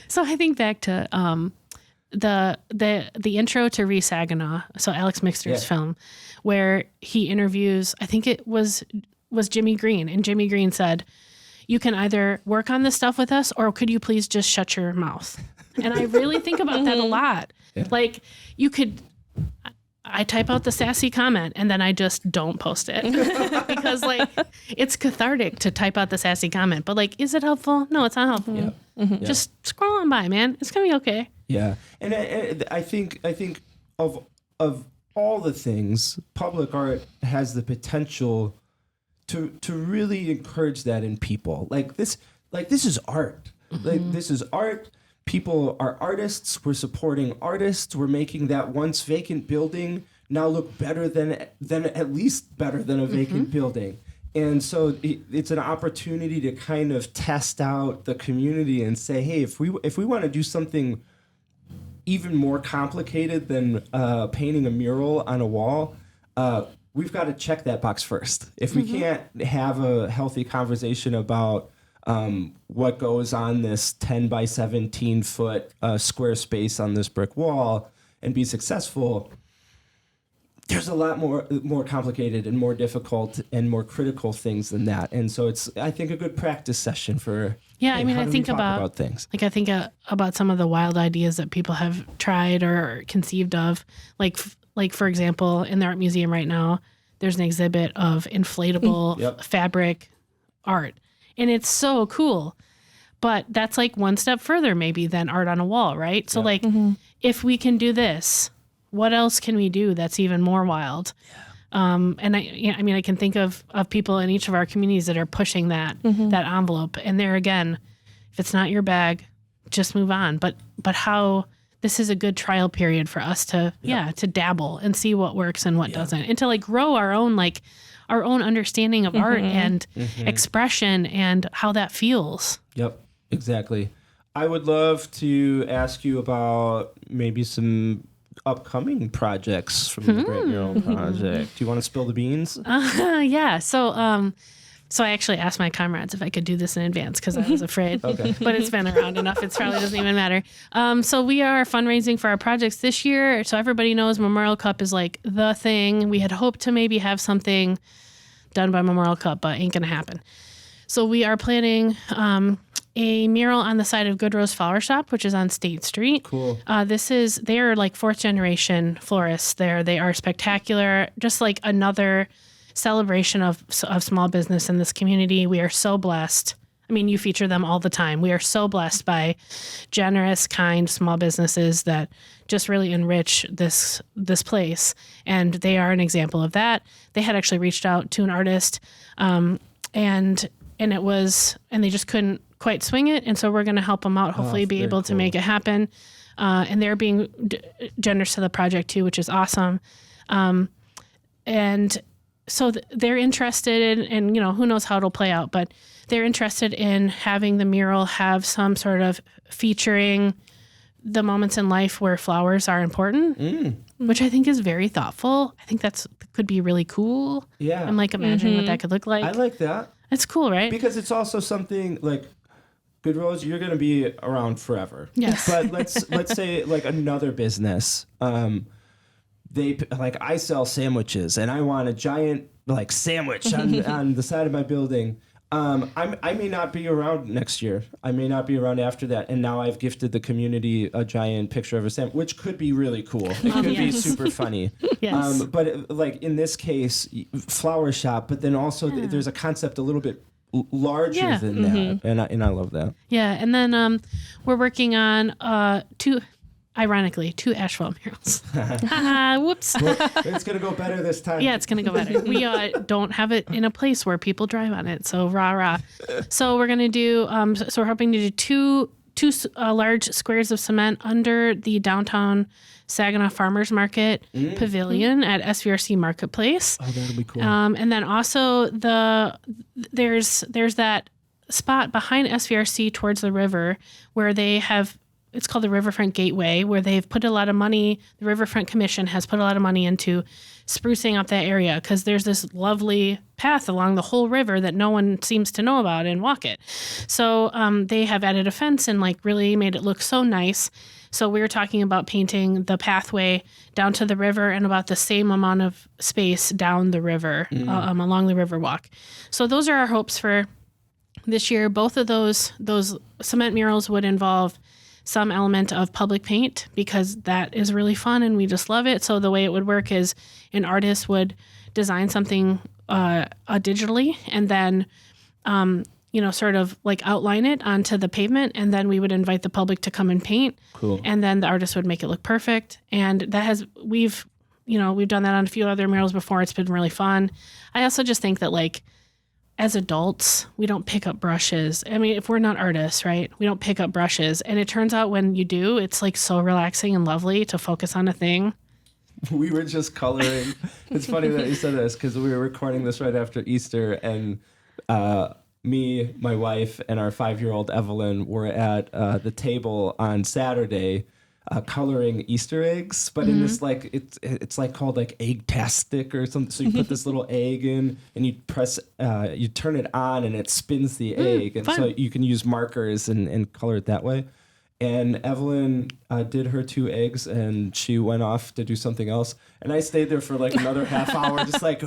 So I think back to the intro to Saginaw, so Alex Mixter's film, where he interviews, I think it was Jimmy Green, and Jimmy Green said, "You can either work on this stuff with us, or could you please just shut your mouth?" And I really think about that a lot. Yeah. Like, you could, I type out the sassy comment and then I just don't post it because, like, it's cathartic to type out the sassy comment. But, like, is it helpful? No, it's not helpful. Yeah. Mm-hmm. Just scroll on by, man. It's gonna be okay. Yeah, and I think of all the things, public art has the potential to really encourage that in people. Like this is art. Mm-hmm. Like, this is art. People are artists. We're supporting artists. We're making that once vacant building now look better than at least better than a vacant building. And so it's an opportunity to kind of test out the community and say, hey, if we want to do something even more complicated than painting a mural on a wall, we've got to check that box first. If we can't have a healthy conversation about what goes on this 10 by 17 foot square space on this brick wall and be successful, there's a lot more complicated and more difficult and more critical things than that. And so it's, I think, a good practice session for I think about things. Like, I think about some of the wild ideas that people have tried or conceived of. Like for example, in the art museum right now, there's an exhibit of inflatable fabric art. And it's so cool. But that's, like, one step further maybe than art on a wall, right? So if we can do this, what else can we do that's even more wild? And I can think of people in each of our communities that are pushing that envelope. And there again, if it's not your bag, just move on. But how this is a good trial period for us to dabble and see what works and what doesn't, and to, like, grow our own understanding of art and expression and how that feels. Yep, exactly. I would love to ask you about maybe some upcoming projects from the Great Mural Project. Do you want to spill the beans? Yeah. So I actually asked my comrades if I could do this in advance because I was afraid. Okay. But it's been around enough. It probably doesn't even matter. So we are fundraising for our projects this year. So everybody knows Memorial Cup is, like, the thing. We had hoped to maybe have something done by Memorial Cup, but ain't going to happen. So we are planning a mural on the side of Good Rose Flower Shop, which is on State Street. Cool. They are, like, 4th generation florists there. They are spectacular. Just, like, another celebration of small business in this community. We are so blessed. I mean, you feature them all the time. We are so blessed by generous, kind, small businesses that just really enrich this place. And they are an example of that. They had actually reached out to an artist, and they just couldn't quite swing it. And so we're going to help them out, hopefully be able to make it happen. And they're being generous to the project too, which is awesome. And so they're interested in, and, who knows how it'll play out, but they're interested in having the mural have some sort of featuring the moments in life where flowers are important, which I think is very thoughtful. I think could be really cool. Yeah. I'm, like, imagining what that could look like. I like that. It's cool, right? Because it's also something like Good Rose, you're going to be around forever. Yes. But let's say, like, another business, I sell sandwiches and I want a giant, like, sandwich on the side of my building. I may not be around next year. I may not be around after that. And now I've gifted the community a giant picture of a sandwich, which could be really cool. It could be super funny. Yes. But like in this case, flower shop, but then also there's a concept a little bit larger than that. And I love that. Yeah. And then we're working on ironically, 2 asphalt murals. Whoops. Well, it's going to go better this time. Yeah, it's going to go better. We don't have it in a place where people drive on it. So rah. So we're going to do, so we're hoping to do two large squares of cement under the downtown Saginaw Farmers Market Pavilion at SVRC Marketplace. Oh, that'll be cool. And then also there's that spot behind SVRC towards the river where they have, it's called the Riverfront Gateway, where they've put a lot of money, the Riverfront Commission has put a lot of money into sprucing up that area because there's this lovely path along the whole river that no one seems to know about and walk it. So they have added a fence and like really made it look so nice. So we were talking about painting the pathway down to the river and about the same amount of space down the river, along the river walk. So those are our hopes for this year. Both of those cement murals would involve some element of public paint because that is really fun and we just love it. So the way it would work is an artist would design something digitally and then, sort of like outline it onto the pavement, and then we would invite the public to come and paint. Cool. And then the artist would make it look perfect. And we've done that on a few other murals before. It's been really fun. I also just think that like, as adults, we don't pick up brushes. I mean, if we're not artists, right? We don't pick up brushes. And it turns out when you do, it's like so relaxing and lovely to focus on a thing. We were just coloring. It's funny that you said this because we were recording this right after Easter, and me, my wife, and our 5-year-old Evelyn were at the table on Saturday coloring Easter eggs, but in this like it's like called like egg-tastic or something. So you put this little egg in, and you press, you turn it on, and it spins the egg, and fun. so you can use markers and color it that way. And Evelyn did her 2 eggs, and she went off to do something else. And I stayed there for like another half hour, just like,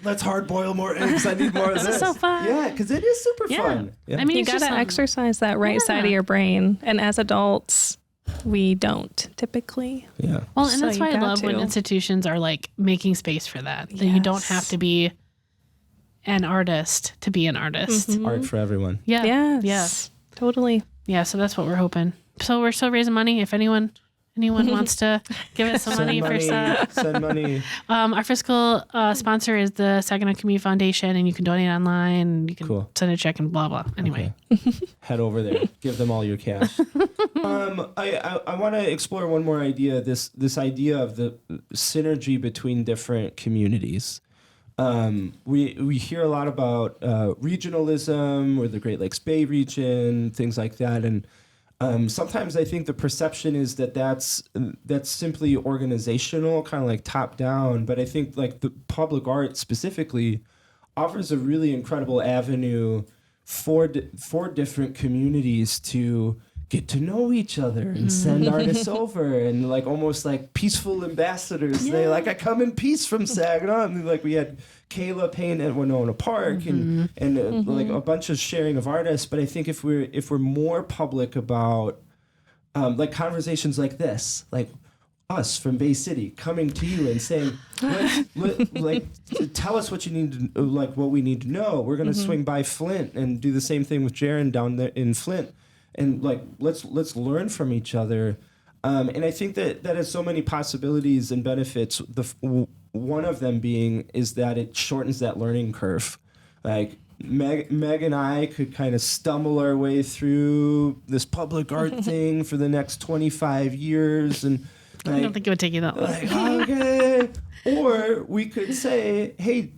let's hard boil more eggs. I need more of this. This is so fun. Yeah, because it is super fun. Yeah. I mean, You it's got to just exercise that right side of your brain. And as adults, we don't typically. Yeah. Well, and So that's you why I got love when to. institutions are like making space for that. That you don't have to be an artist to be an artist. Art for everyone. Yeah. Yes. Yeah. Totally. Yeah. So that's what we're hoping. So we're still raising money. If anyone wants to give us some money for stuff. Send money. Our fiscal sponsor is the Saginaw Community Foundation, and you can donate online. You can send a check and blah, blah. Anyway. Okay. Head over there. Give them all your cash. I want to explore one more idea, this idea of the synergy between different communities. We hear a lot about regionalism or the Great Lakes Bay region, things like that. And sometimes I think the perception is that that's simply organizational, kind of like top down. But I think like the public art specifically offers a really incredible avenue for different communities to get to know each other and send artists over and like almost like peaceful ambassadors. Yeah. They like, I come in peace from Saginaw. And like we had Kayla paint at Winona Park and like a bunch of sharing of artists. But I think if we're more public about like conversations like this, like us from Bay City coming to you and saying, like, tell us what you need to, like what we need to know. We're going to swing by Flint and do the same thing with Jaron down there in Flint. And like, let's learn from each other. And I think that has so many possibilities and benefits. One of them is that it shortens that learning curve. Like Meg and I could kind of stumble our way through this public art thing for the next 25 years. And like, I don't think it would take you that long. Like, okay. Or we could say, hey,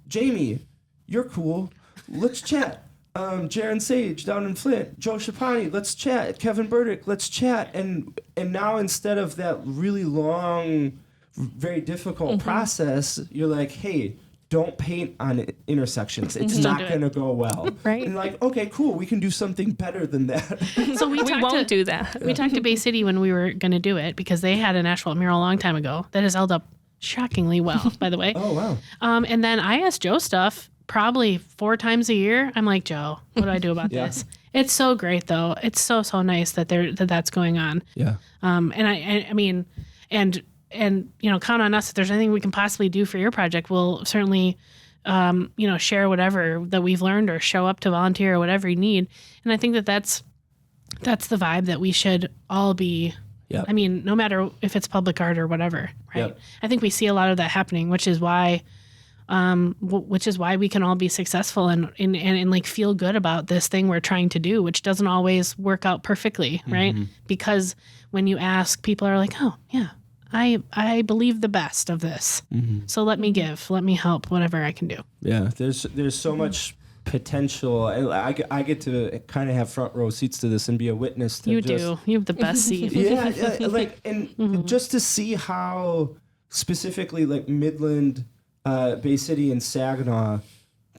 Jamie, you're cool. Let's chat. Jaron Sage down in Flint, Joe Shapani, let's chat. Kevin Burdick, let's chat. And now instead of that really long, very difficult process, you're like, hey, don't paint on intersections. It's not going to go well. Right. And like, okay, cool. We can do something better than that. So we won't do that. We talked to Bay City when we were going to do it because they had an asphalt mural a long time ago that has held up shockingly well, by the way. Oh, wow. And then I asked Joe stuff probably 4 times a year. I'm like, Joe, what do I do about this? It's so great though. It's so nice that that's going on. Yeah. And I mean, and count on us if there's anything we can possibly do for your project. We'll certainly, share whatever that we've learned or show up to volunteer or whatever you need. And I think that's the vibe that we should all be Yep. I mean, no matter if it's public art or whatever, right? Yep. I think we see a lot of that happening, which is why we can all be successful and like feel good about this thing we're trying to do, which doesn't always work out perfectly, right? Because when you ask, people are like, oh yeah, I believe the best of this. So let me give, let me help, whatever I can do. Yeah, there's so much potential. I get to kind of have front row seats to this and be a witness to You have the best seat. yeah, like, and just to see how specifically like Midland, Bay City and Saginaw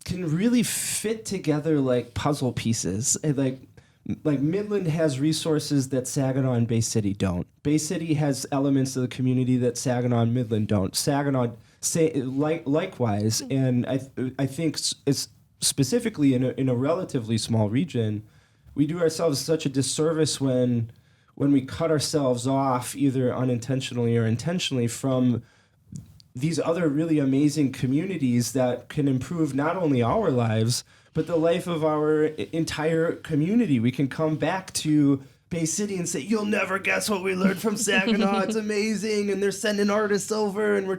can really fit together like puzzle pieces. And like Midland has resources that Saginaw and Bay City don't. Bay City has elements of the community that Saginaw and Midland don't. Saginaw likewise, and I think it's specifically in a relatively small region, we do ourselves such a disservice when we cut ourselves off either unintentionally or intentionally from these other really amazing communities that can improve not only our lives, but the life of our entire community. We can come back to Bay City and say, you'll never guess what we learned from Saginaw. It's amazing. And they're sending artists over and we're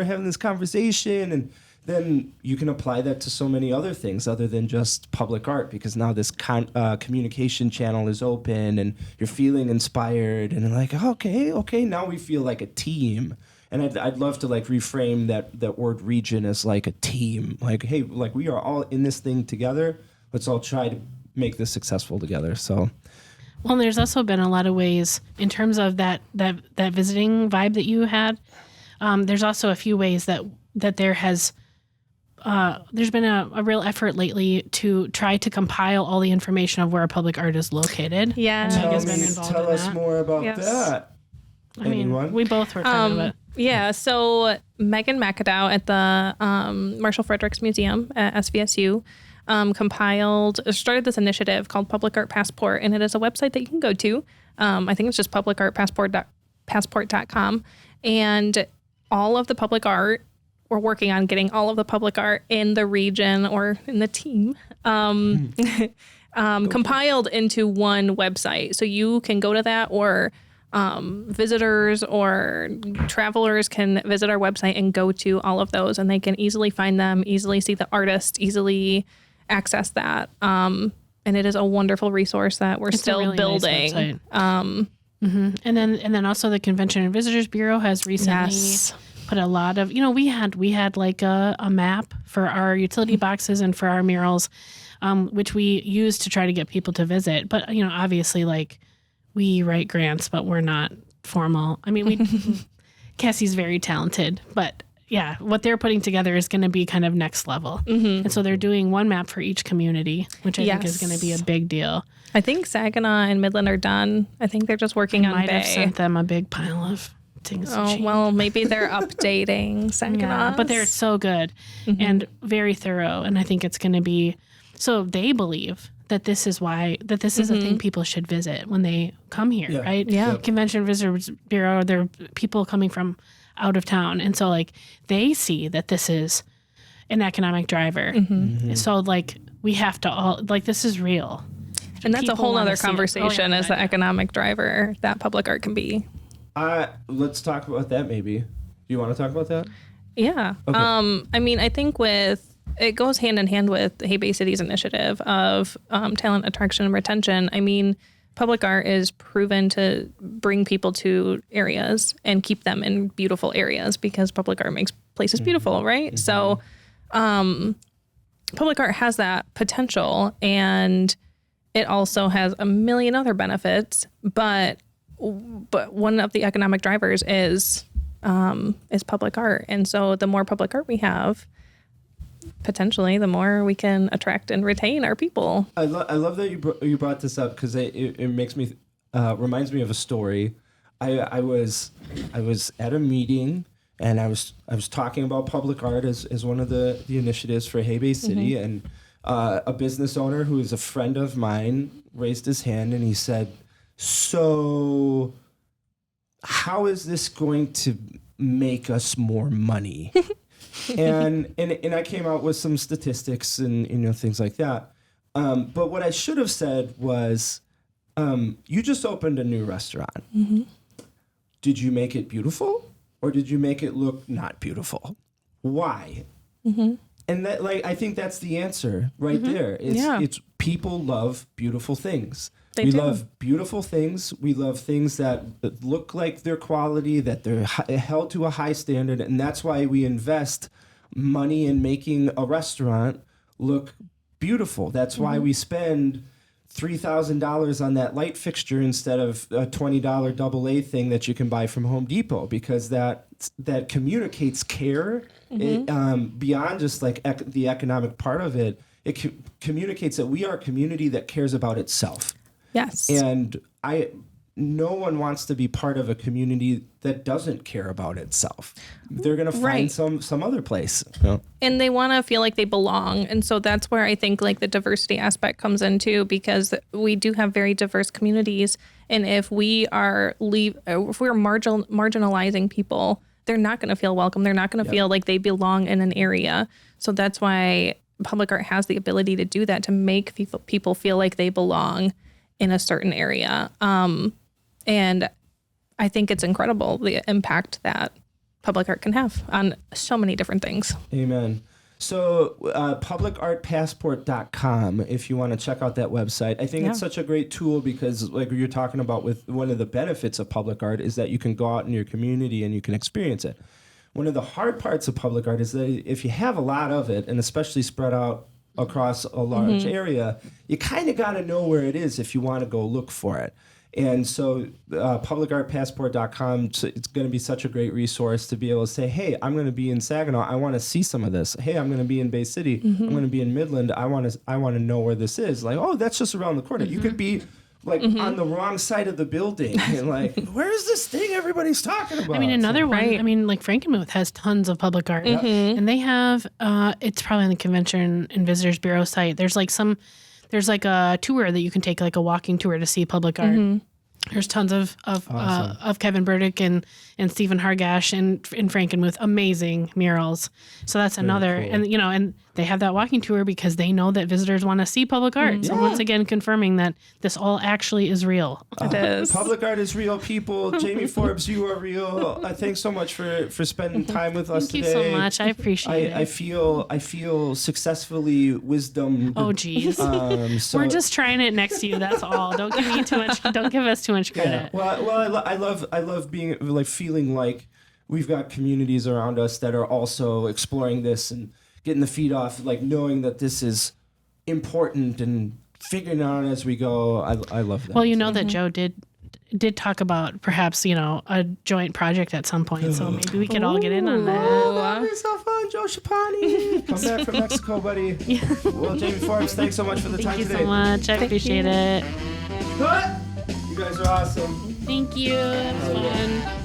having this conversation. And then you can apply that to so many other things other than just public art, because now this communication channel is open and you're feeling inspired and like, okay, now we feel like a team. And I'd love to like reframe that word region as like a team. Like, hey, like we are all in this thing together. Let's all try to make this successful together. So, well, there's also been a lot of ways in terms of that visiting vibe that you had. There's also a few ways that there's been a real effort lately to try to compile all the information of where a public art is located. Yeah. Tell us more about that. I mean, Anyone? we both were kind of it. Yeah, so Megan McAdow at the Marshall Fredericks Museum at SVSU started this initiative called Public Art Passport, and it is a website that you can go to. I think it's just publicartpassport.com. And all of the public art, we're working on getting all of the public art in the region or in the team compiled into one website. So you can go to that, or visitors or travelers can visit our website and go to all of those, and they can easily find them, easily see the artist, easily access that. And it is a wonderful resource that we're still really building. Nice and then also the Convention and Visitors Bureau has recently put a lot of, we had like a map for our utility boxes and for our murals, which we used to try to get people to visit. But, obviously like, we write grants, but we're not formal. I mean, Cassie's very talented, but yeah, what they're putting together is going to be kind of next level. And so they're doing one map for each community, which I think is going to be a big deal. I think Saginaw and Midland are done. I think they're just working on Bay. I might have sent them a big pile of things. Oh, well, maybe they're updating Saginaw. Yeah, but they're so good and very thorough. And I think it's going to be, so they believe that this is a thing people should visit when they come here, right? Yeah. Yep. Convention Visitors Bureau, they're people coming from out of town. And so like they see that this is an economic driver. So like we have to all, like this is real. And that's a whole other conversation as the economic driver that public art can be. Let's talk about that maybe. Do you want to talk about that? Yeah. Okay. I mean, I think it goes hand in hand with Hey Bay City's initiative of talent attraction and retention. I mean, public art is proven to bring people to areas and keep them in beautiful areas because public art makes places beautiful, right? So public art has that potential, and it also has a million other benefits, but one of the economic drivers is public art. And so the more public art we have, potentially, the more we can attract and retain our people. I love that you brought this up because it makes me reminds me of a story. I was at a meeting and I was talking about public art as one of the initiatives for Hey Bay City, and a business owner who is a friend of mine raised his hand and he said, "So, how is this going to make us more money?" and I came out with some statistics and things like that. But what I should have said was, you just opened a new restaurant. did you make it beautiful or did you make it look not beautiful? Why? And that, like, I think that's the answer right there. It's people love beautiful things. We love beautiful things. We love things that look like their quality, that they're held to a high standard, and that's why we invest money in making a restaurant look beautiful. That's why we spend $3,000 on that light fixture instead of a $20 AA thing that you can buy from Home Depot, because that communicates care beyond just like the economic part of it. It communicates that we are a community that cares about itself. Yes. And no one wants to be part of a community that doesn't care about itself. They're going to find some other place. And they want to feel like they belong. And so that's where I think like the diversity aspect comes into, because we do have very diverse communities. And if we are marginalizing people, they're not going to feel welcome. They're not going to feel like they belong in an area. So that's why public art has the ability to do that, to make people feel like they belong in a certain area. And I think it's incredible, the impact that public art can have on so many different things. Amen. So publicartpassport.com, if you want to check out that website. I think it's such a great tool because, like you're talking about, with one of the benefits of public art is that you can go out in your community and you can experience it. One of the hard parts of public art is that if you have a lot of it, and especially spread out across a large area, you kind of got to know where it is if you want to go look for it. And so publicartpassport.com, it's going to be such a great resource to be able to say, hey, I'm going to be in Saginaw. I want to see some of this. Hey, I'm going to be in Bay City. I'm going to be in Midland. I want to know where this is. Like, oh, that's just around the corner. You could be like on the wrong side of the building and like, where's this thing everybody's talking about? I mean, another one, I mean, like Frankenmuth has tons of public art and they have, it's probably on the Convention and Visitors Bureau site. There's like a tour that you can take, like a walking tour to see public art. There's tons of Kevin Burdick and Stephen Hargash and Frankenmuth, amazing murals. So that's another, cool. And and they have that walking tour because they know that visitors want to see public art. So once again, confirming that this all actually is real. It is. Public art is real, people. Jamie Forbes, you are real. Thanks so much for spending time with us today. Thank you so much. I appreciate it. I feel successly wisdomed. Oh, geez. So we're just trying it next to you. That's all. Don't give me too much. Don't give us too much credit. Yeah. Well, I love being like feeling like we've got communities around us that are also exploring this and getting the feet off, like knowing that this is important and figuring it out as we go. I love that. Well, that Joe did talk about perhaps, a joint project at some point. So maybe we could all get in on that. Oh, that'd be so fun, Joe Shapani. Come back from Mexico, buddy. Yeah. Well, Jamie Forbes, thanks so much for the time today. Thank you so much. I appreciate it. Good. You guys are awesome. Thank you. That was fun.